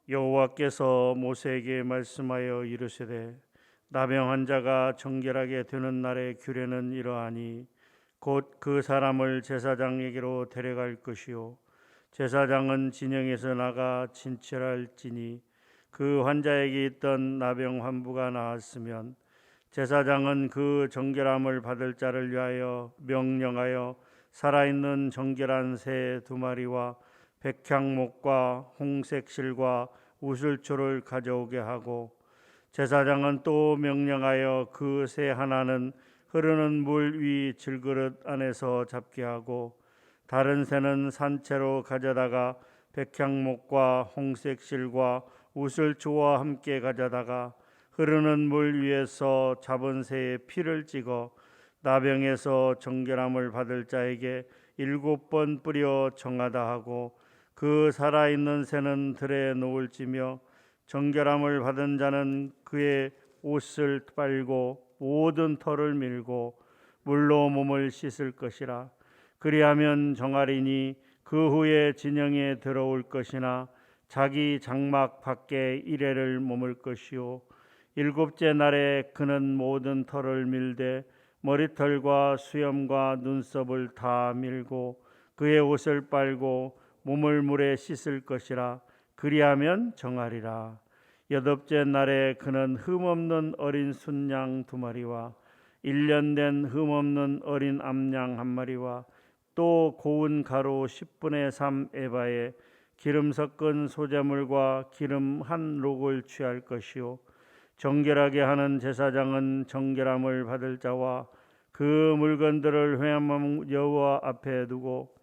여호와께서 모세에게 말씀하여 이르시되 나병한 자가 정결하게 되는 날의 규례는 이러하니 곧 그 사람을 제사장에게로 데려갈 것이요 제사장은 진영에서 나가 진찰할지니 그 환자에게 있던 나병 환부가 나았으면 제사장은 그 정결함을 받을 자를 위하여 명령하여 살아있는 정결한 새 2마리와 백향목과 홍색 실과 우슬초를 가져오게 하고 제사장은 또 명령하여 그 새 하나는 흐르는 물 위 질그릇 안에서 잡게 하고 다른 새는 산채로 가져다가 백향목과 홍색 실과 우슬초와 함께 가져다가 흐르는 물 위에서 잡은 새의 피를 찍어 나병에서 정결함을 받을 자에게 7번 뿌려 정하다 하고 그 살아있는 새는 들에 놓을지며 정결함을 받은 자는 그의 옷을 빨고 모든 털을 밀고 물로 몸을 씻을 것이라. 그리하면 정하리니 그 후에 진영에 들어올 것이나 자기 장막 밖에 이레를 머물 것이요 7째 날에 그는 모든 털을 밀되 머리털과 수염과 눈썹을 다 밀고 그의 옷을 빨고 몸을 물에 씻을 것이라. 그리하면 정하리라. 8째 날에 그는 흠없는 어린 순양 2마리와 1년 된 흠없는 어린 암양 1마리와 또 고운 가루 10분의 3 에바에 기름 섞은 소재물과 기름 한 록을 취할 것이요 정결하게 하는 제사장은 정결함을 받을 자와 그 물건들을 회함 여호와 앞에 두고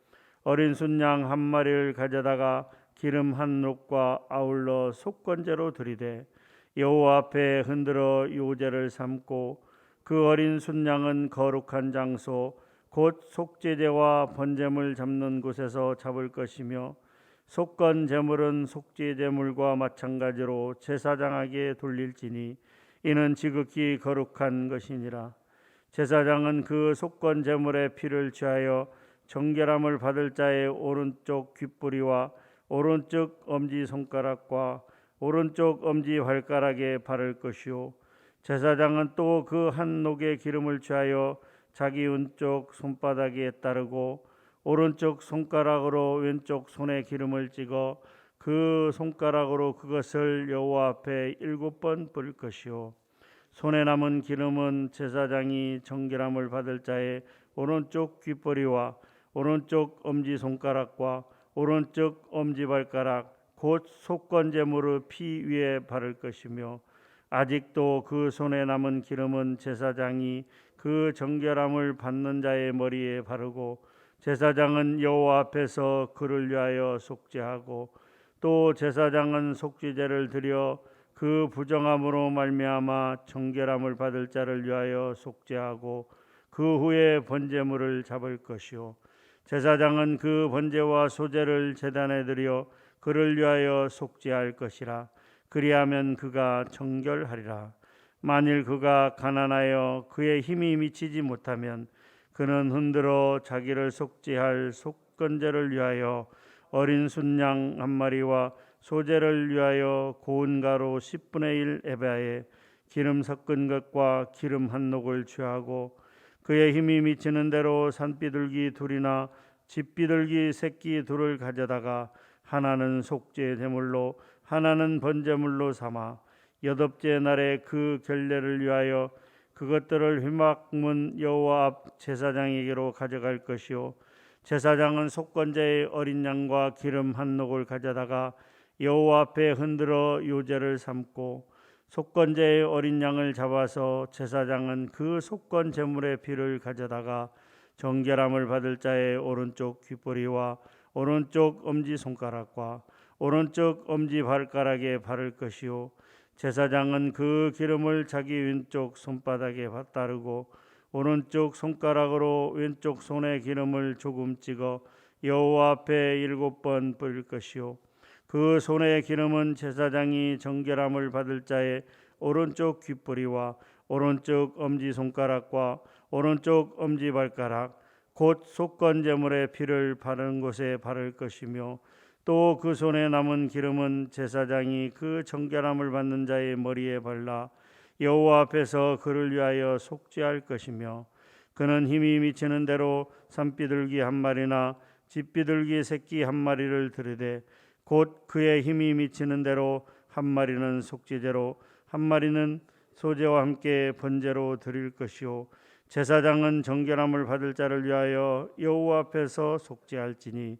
어린 순양 1마리를 가져다가 기름 한 록과 아울러 속건제로 드리되 여호와 앞에 흔들어 요제를 삼고 그 어린 순양은 거룩한 장소 곧 속죄제와 번제물 잡는 곳에서 잡을 것이며 속건 제물은 속죄 제물과 마찬가지로 제사장에게 돌릴지니 이는 지극히 거룩한 것이니라. 제사장은 그 속건 제물의 피를 취하여 정결함을 받을 자의 오른쪽 귓뿌리와 오른쪽 엄지 손가락과 오른쪽 엄지 발가락에 바를 것이요 제사장은 또 그 한 녹의 기름을 취하여 자기 왼쪽 손바닥에 따르고 오른쪽 손가락으로 왼쪽 손에 기름을 찍어 그 손가락으로 그것을 여호와 앞에 7번 뿌릴 것이요 손에 남은 기름은 제사장이 정결함을 받을 자의 오른쪽 귓뿌리와 오른쪽 엄지손가락과 오른쪽 엄지발가락 곧 속건제물의 피 위에 바를 것이며 아직도 그 손에 남은 기름은 제사장이 그 정결함을 받는 자의 머리에 바르고 제사장은 여호와 앞에서 그를 위하여 속죄하고 또 제사장은 속죄제를 드려 그 부정함으로 말미암아 정결함을 받을 자를 위하여 속죄하고 그 후에 번제물을 잡을 것이요 제사장은 그 번제와 소제를 제단에 드려 그를 위하여 속죄할 것이라. 그리하면 그가 정결하리라. 만일 그가 가난하여 그의 힘이 미치지 못하면 그는 흔들어 자기를 속죄할 속건제를 위하여 어린 순양 1마리와 소제를 위하여 고운 가루 10분의 1 에바에 기름 섞은 것과 기름 한 녹을 취하고 그의 힘이 미치는 대로 산비둘기 2이나 집비둘기 새끼 2를 가져다가 하나는 속죄 제물로 하나는 번제물로 삼아 8째 날에 그 결례를 위하여 그것들을 휘막문 여호와 앞 제사장에게로 가져갈 것이요 제사장은 속건제의 어린 양과 기름 한 녹을 가져다가 여호와 앞에 흔들어 요제를 삼고 속건제의 어린 양을 잡아서 제사장은 그 속건 제물의 피를 가져다가 정결함을 받을 자의 오른쪽 귓뿌리와 오른쪽 엄지 손가락과 오른쪽 엄지 발가락에 바를 것이요 제사장은 그 기름을 자기 왼쪽 손바닥에 따르고 오른쪽 손가락으로 왼쪽 손에 기름을 조금 찍어 여호와 앞에 7번 뿌릴 것이요 그 손의 기름은 제사장이 정결함을 받을 자의 오른쪽 귓뿌리와 오른쪽 엄지손가락과 오른쪽 엄지발가락 곧 속건 제물의 피를 바르는 곳에 바를 것이며 또 그 손에 남은 기름은 제사장이 그 정결함을 받는 자의 머리에 발라 여호와 앞에서 그를 위하여 속죄할 것이며, 그는 힘이 미치는 대로 산비둘기 한 마리나 집비둘기 새끼 한 마리를 들이되, 곧 그의 힘이 미치는 대로 한 마리는 속죄제로 한 마리는 소제와 함께 번제로 드릴 것이요, 제사장은 정결함을 받을 자를 위하여 여호와 앞에서 속죄할지니,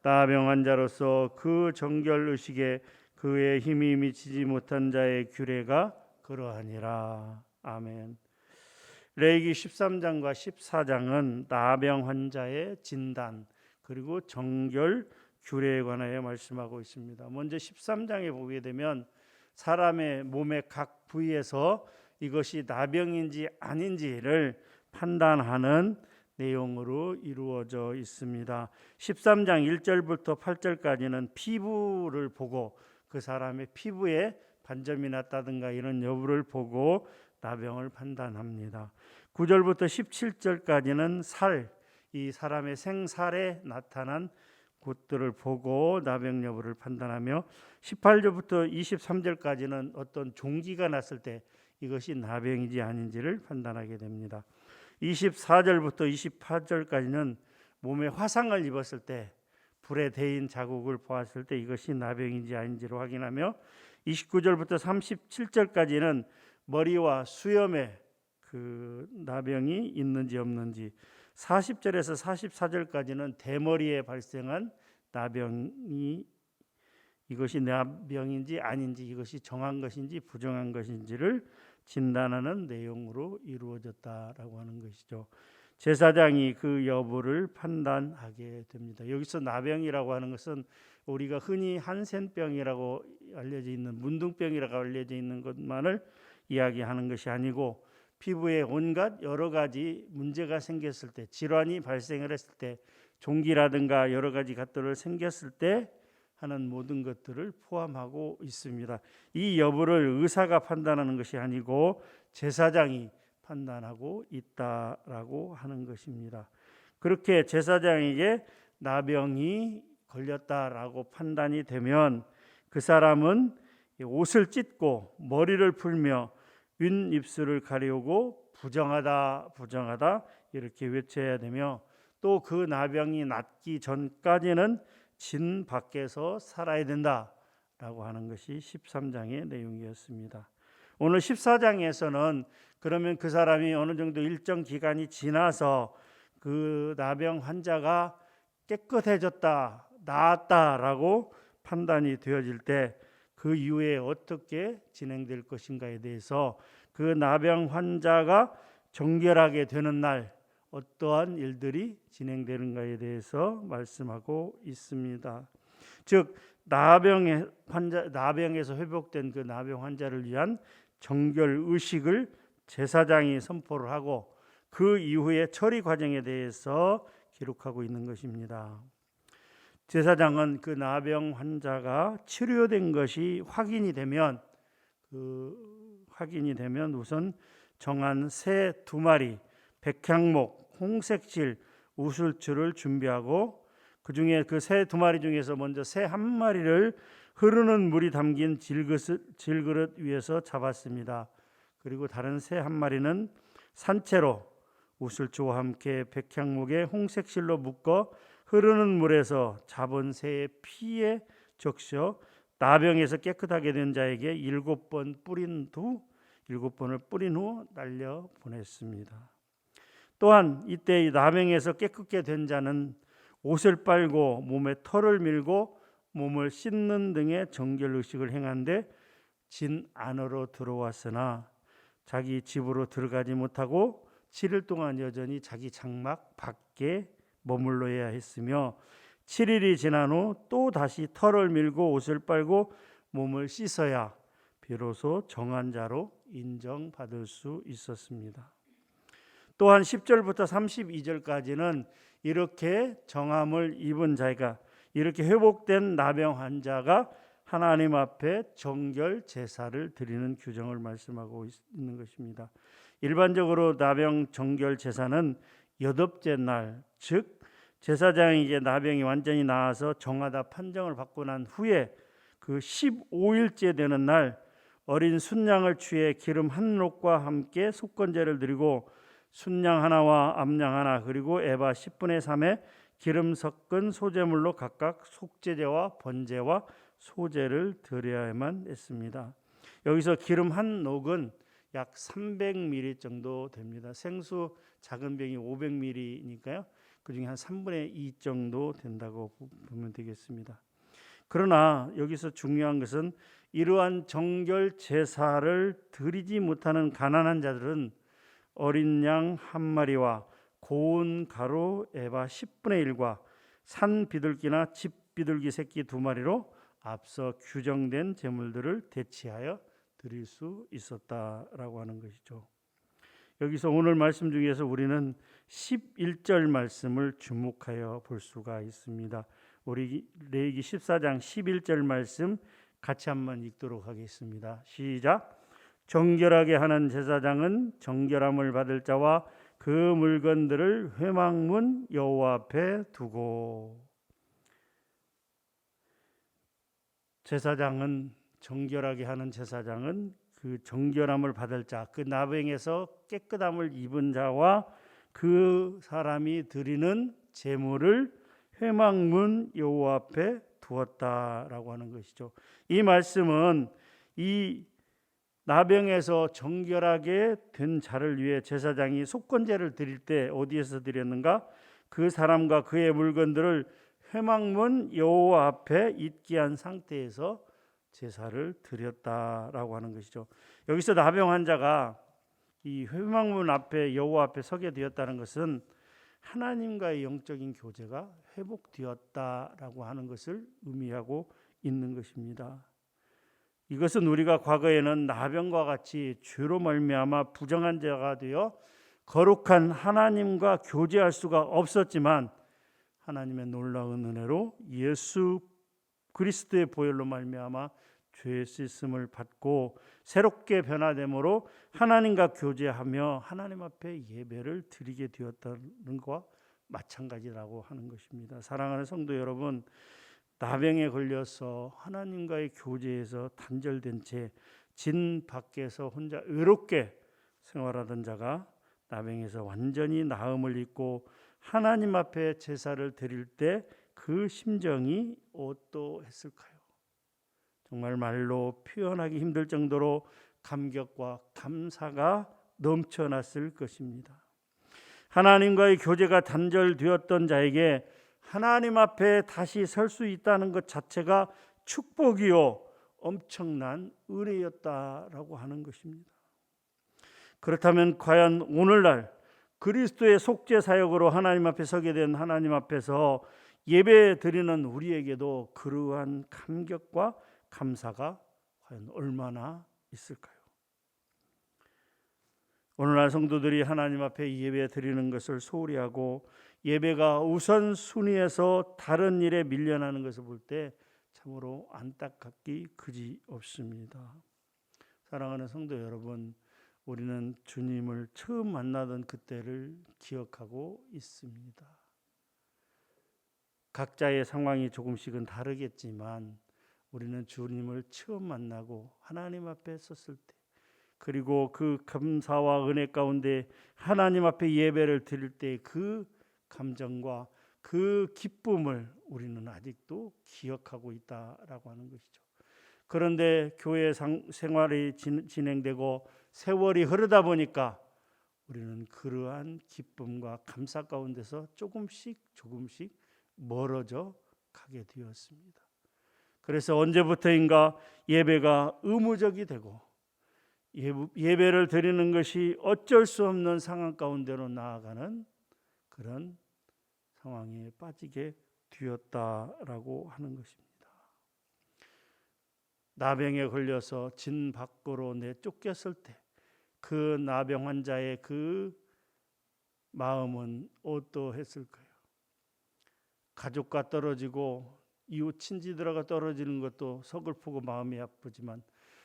나병한 자로서 그 정결 의식에 그의 힘이 미치지 못한 자의 규례가 그러하니라. 아멘. 레위기 13장과 14장은 나병 환자의 진단 그리고 정결 규례에 관하여 말씀하고 있습니다. 먼저 13장에 보게 되면 사람의 몸의 각 부위에서 이것이 나병인지 아닌지를 판단하는 내용으로 이루어져 있습니다. 13장 1절부터 8절까지는 피부를 보고 그 사람의 피부에 반점이 났다든가 이런 여부를 보고 나병을 판단합니다. 9절부터 17절까지는 살, 이 사람의 생살에 나타난 곳들을 보고 나병 여부를 판단하며, 18절부터 23절까지는 어떤 종기가 났을 때 이것이 나병인지 아닌지를 판단하게 됩니다. 24절부터 28절까지는 몸에 화상을 입었을 때 불에 데인 자국을 보았을 때 이것이 나병인지 아닌지를 확인하며, 29절부터 37절까지는 머리와 수염에 그 나병이 있는지 없는지, 40절에서 44절까지는 대머리에 발생한 나병이 이것이 나병인지 아닌지, 이것이 정한 것인지 부정한 것인지를 진단하는 내용으로 이루어졌다라고 하는 것이죠. 제사장이 그 여부를 판단하게 됩니다. 여기서 나병이라고 하는 것은 우리가 흔히 한센병이라고 알려져 있는 문둥병이라고 알려져 있는 것만을 이야기하는 것이 아니고, 피부에 온갖 여러 가지 문제가 생겼을 때, 질환이 발생을 했을 때, 종기라든가 여러 가지 것들을 생겼을 때 하는 모든 것들을 포함하고 있습니다. 이 여부를 의사가 판단하는 것이 아니고 제사장이 판단하고 있다라고 하는 것입니다. 그렇게 제사장에게 나병이 걸렸다라고 판단이 되면 그 사람은 옷을 찢고 머리를 풀며 윗 입술을 가리우고 부정하다 부정하다 이렇게 외쳐야 되며, 또 그 나병이 낫기 전까지는 진 밖에서 살아야 된다라고 하는 것이 13장의 내용이었습니다. 오늘 14장에서는 그러면 그 사람이 어느 정도 일정 기간이 지나서 그 나병 환자가 깨끗해졌다, 나았다라고 판단이 되어질 때 그 이후에 어떻게 진행될 것인가에 대해서, 그 나병 환자가 정결하게 되는 날 어떠한 일들이 진행되는가에 대해서 말씀하고 있습니다. 즉 나병에서 회복된 그 나병 환자를 위한 정결 의식을 제사장이 선포를 하고 그 이후의 처리 과정에 대해서 기록하고 있는 것입니다. 제사장은 그 나병 환자가 치료된 것이 확인이 되면 우선 정한 새 2마리, 백향목, 홍색실, 우슬추를 준비하고, 그 중에 그 새 2마리 중에서 먼저 새 1마리를 흐르는 물이 담긴 질그릇 위에서 잡았습니다. 그리고 다른 새 1마리는 산채로 우슬추와 함께 백향목에 홍색실로 묶어 흐르는 물에서 잡은 새의 피에 적셔 나병에서 깨끗하게 된 자에게 7번을 뿌린 후 날려 보냈습니다. 또한 이때 나병에서 깨끗게 된 자는 옷을 빨고 몸에 털을 밀고 몸을 씻는 등의 정결 의식을 행한데, 진 안으로 들어왔으나 자기 집으로 들어가지 못하고 7일 동안 여전히 자기 장막 밖에 머물러야 했으며, 7일이 지난 후 또 다시 털을 밀고 옷을 빨고 몸을 씻어야 비로소 정한 자로 인정받을 수 있었습니다. 또한 10절부터 32절까지는 이렇게 정함을 입은 자가, 이렇게 회복된 나병 환자가 하나님 앞에 정결 제사를 드리는 규정을 말씀하고 있는 것입니다. 일반적으로 나병 정결 제사는 8째 날, 즉 제사장이 이제 나병이 완전히 나아서 정하다 판정을 받고 난 후에 그 15일째 되는 날 어린 순양을 취해 기름 한 록과 함께 속건제를 드리고 순양 하나와 암양 하나 그리고 에바 10분의 3의 기름 섞은 소제물로 각각 속죄제와 번제와 소제를 드려야만 했습니다. 여기서 기름 한 록은 약 300ml 정도 됩니다. 생수 작은 병이 500ml니까요. 그중에 한 3분의 2 정도 된다고 보면 되겠습니다. 그러나 여기서 중요한 것은 이러한 정결 제사를 드리지 못하는 가난한 자들은 어린 양 한 마리와 고운 가루 에바 10분의 1과 산 비둘기나 집 비둘기 새끼 2마리로 앞서 규정된 제물들을 대치하여 드릴 수 있었다라고 하는 것이죠. 여기서 오늘 말씀 중에서 우리는 11절 말씀을 주목하여 볼 수가 있습니다. 우리 레위기 14장 11절 말씀 같이 한번 읽도록 하겠습니다. 시작. 정결하게 하는 제사장은 정결함을 받을 자와 그 물건들을 회막문 여호와 앞에 두고. 제사장은 정결하게 하는 제사장은 그 정결함을 받을 자, 그 나병에서 깨끗함을 입은 자와 그 사람이 드리는 제물을 회막문 여호와 앞에 두었다라고 하는 것이죠. 이 말씀은 이 나병에서 정결하게 된 자를 위해 제사장이 속건제를 드릴 때 어디에서 드렸는가? 그 사람과 그의 물건들을 회막문 여호와 앞에 있게 한 상태에서 제사를 드렸다라고 하는 것이죠. 여기서 나병 환자가 이 회막문 앞에 여호와 앞에 서게 되었다는 것은 하나님과의 영적인 교제가 회복되었다라고 하는 것을 의미하고 있는 것입니다. 이것은 우리가 과거에는 나병과 같이 죄로 말미암아 부정한 자가 되어 거룩한 하나님과 교제할 수가 없었지만 하나님의 놀라운 은혜로 예수 그리스도의 보혈로 말미암아 죄의 씻음을 받고 새롭게 변화됨으로 하나님과 교제하며 하나님 앞에 예배를 드리게 되었다는 것과 마찬가지라고 하는 것입니다. 사랑하는 성도 여러분, 나병에 걸려서 하나님과의 교제에서 단절된 채 진 밖에서 혼자 외롭게 생활하던 자가 나병에서 완전히 나음을 입고 하나님 앞에 제사를 드릴 때 그 심정이 어떠했을까요? 정말 말로 표현하기 힘들 정도로 감격과 감사가 넘쳐났을 것입니다. 하나님과의 교제가 단절되었던 자에게 하나님 앞에 다시 설 수 있다는 것 자체가 축복이요 엄청난 은혜였다라고 하는 것입니다. 그렇다면 과연 오늘날 그리스도의 속죄 사역으로 하나님 앞에 서게 된 하나님 앞에서 예배 드리는 우리에게도 그러한 감격과 감사가 과연 얼마나 있을까요? 오늘날 성도들이 하나님 앞에 예배 드리는 것을 소홀히 하고 예배가 우선순위에서 다른 일에 밀려나는 것을 볼 때 참으로 안타깝기 그지없습니다. 사랑하는 성도 여러분, 우리는 주님을 처음 만나던 그때를 기억하고 있습니다. 각자의 상황이 조금씩은 다르겠지만 우리는 주님을 처음 만나고 하나님 앞에 섰을 때, 그리고 그 감사와 은혜 가운데 하나님 앞에 예배를 드릴 때 그 감정과 그 기쁨을 우리는 아직도 기억하고 있다라고 하는 것이죠. 그런데 교회 생활이 진행되고 세월이 흐르다 보니까 우리는 그러한 기쁨과 감사 가운데서 조금씩 멀어져 가게 되었습니다. 그래서 언제부터인가 예배가 의무적이 되고 예배를 드리는 것이 어쩔 수 없는 상황 가운데로 나아가는 그런 상황에 빠지게 되었다라고 하는 것입니다. 나병에 걸려서 진 밖으로 내쫓겼을 때 그 나병 환자의 그 마음은 어떠했을까요? 가족과 떨어지고 이웃 친지들과 떨어지는 것도 서글프고 마음이 아프지만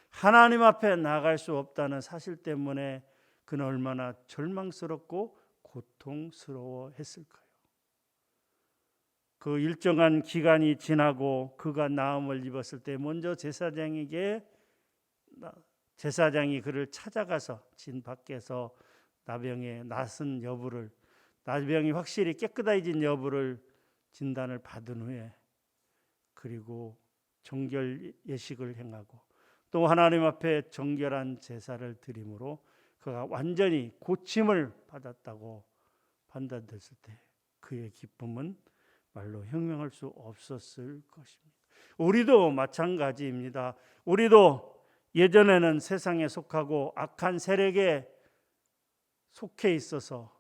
하나님 앞에 나갈 수 없다는 사실 때문에 그는 얼마나 절망스럽고 고통스러워했을까요? 그 일정한 기간이 지나고 그가 나음을 입었을 때 먼저 제사장이 그를 찾아가서 진 밖에서 나병의 낫은 여부를, 나병이 확실히 깨끗해진 여부를 진단을 받은 후에, 그리고 정결 예식을 행하고 또 하나님 앞에 정결한 제사를 드림으로 그가 완전히 고침을 받았다고 판단됐을 때 그의 기쁨은 말로 형용할 수 없었을 것입니다. 우리도 마찬가지입니다. 우리도 예전에는 세상에 속하고 악한 세력에 속해 있어서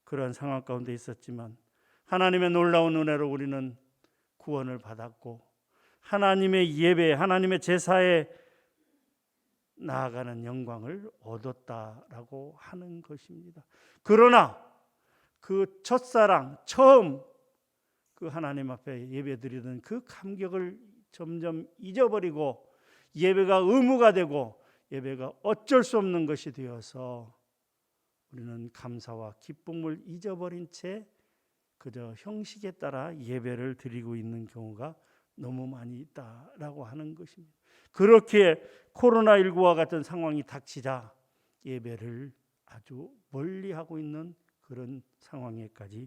그런 상황 가운데 있었지만 하나님의 놀라운 은혜로 우리는 구원을 받았고 하나님의 예배, 하나님의 제사에 나아가는 영광을 얻었다라고 하는 것입니다. 그러나 그 첫사랑, 처음 그 하나님 앞에 예배드리던 그 감격을 점점 잊어버리고 예배가 의무가 되고 예배가 어쩔 수 없는 것이 되어서 우리는 감사와 기쁨을 잊어버린 채 그저 형식에 따라 예배를 드리고 있는 경우가 너무 많이 있다라고 하는 것입니다. 그렇게 코로나19와 같은 상황이 닥치자 예배를 아주 멀리하고 있는 그런 상황에까지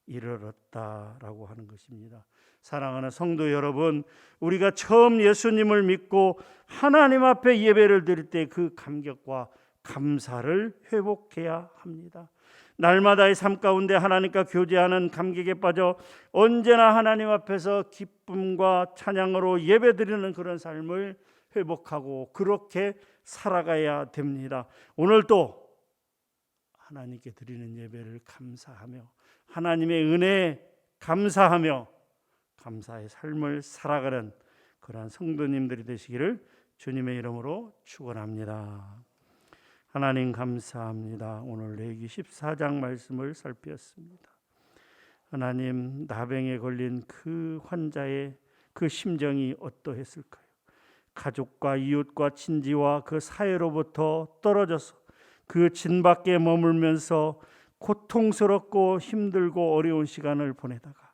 이르렀다라고 하는 것입니다. 사랑하는 성도 여러분, 우리가 처음 예수님을 믿고 하나님 앞에 예배를 드릴 때 그 감격과 감사를 회복해야 합니다. 날마다의 삶 가운데 하나님과 교제하는 감격에 빠져 언제나 하나님 앞에서 기쁨과 찬양으로 예배드리는 그런 삶을 회복하고 그렇게 살아가야 됩니다. 오늘도 하나님께 드리는 예배를 감사하며 하나님의 은혜에 감사하며 감사의 삶을 살아가는 그러한 성도님들이 되시기를 주님의 이름으로 축원합니다. 하나님 감사합니다. 오늘 레위기 14장 말씀을 살폈습니다. 하나님, 나병에 걸린 그 환자의 그 심정이 어떠했을까요? 가족과 이웃과 친지와 그 사회로부터 떨어져서 그 진 밖에 머물면서 고통스럽고 힘들고 어려운 시간을 보내다가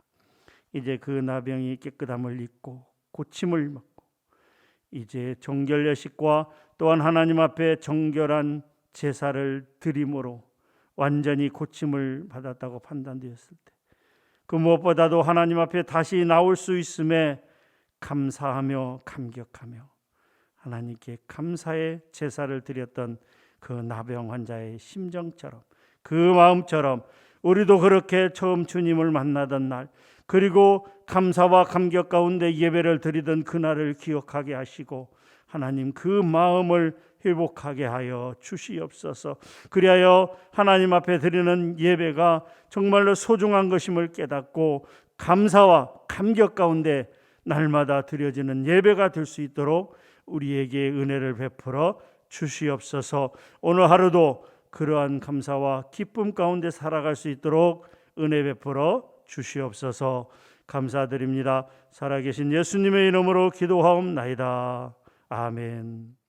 이제 그 나병이 깨끗함을 입고 고침을 받고 이제 정결 예식과 또한 하나님 앞에 정결한 제사를 드림으로 완전히 고침을 받았다고 판단되었을 때 그 무엇보다도 하나님 앞에 다시 나올 수 있음에 감사하며 감격하며 하나님께 감사의 제사를 드렸던 그 나병 환자의 심정처럼 그 마음처럼 우리도 그렇게 처음 주님을 만나던 날 그리고 감사와 감격 가운데 예배를 드리던 그날을 기억하게 하시고 하나님 그 마음을 회복하게 하여 주시옵소서. 그리하여 하나님 앞에 드리는 예배가 정말로 소중한 것임을 깨닫고 감사와 감격 가운데 날마다 드려지는 예배가 될 수 있도록 우리에게 은혜를 베풀어 주시옵소서. 오늘 하루도 그러한 감사와 기쁨 가운데 살아갈 수 있도록 은혜 베풀어 주시옵소서. 감사드립니다. 살아계신 예수님의 이름으로 기도하옵나이다. 아멘.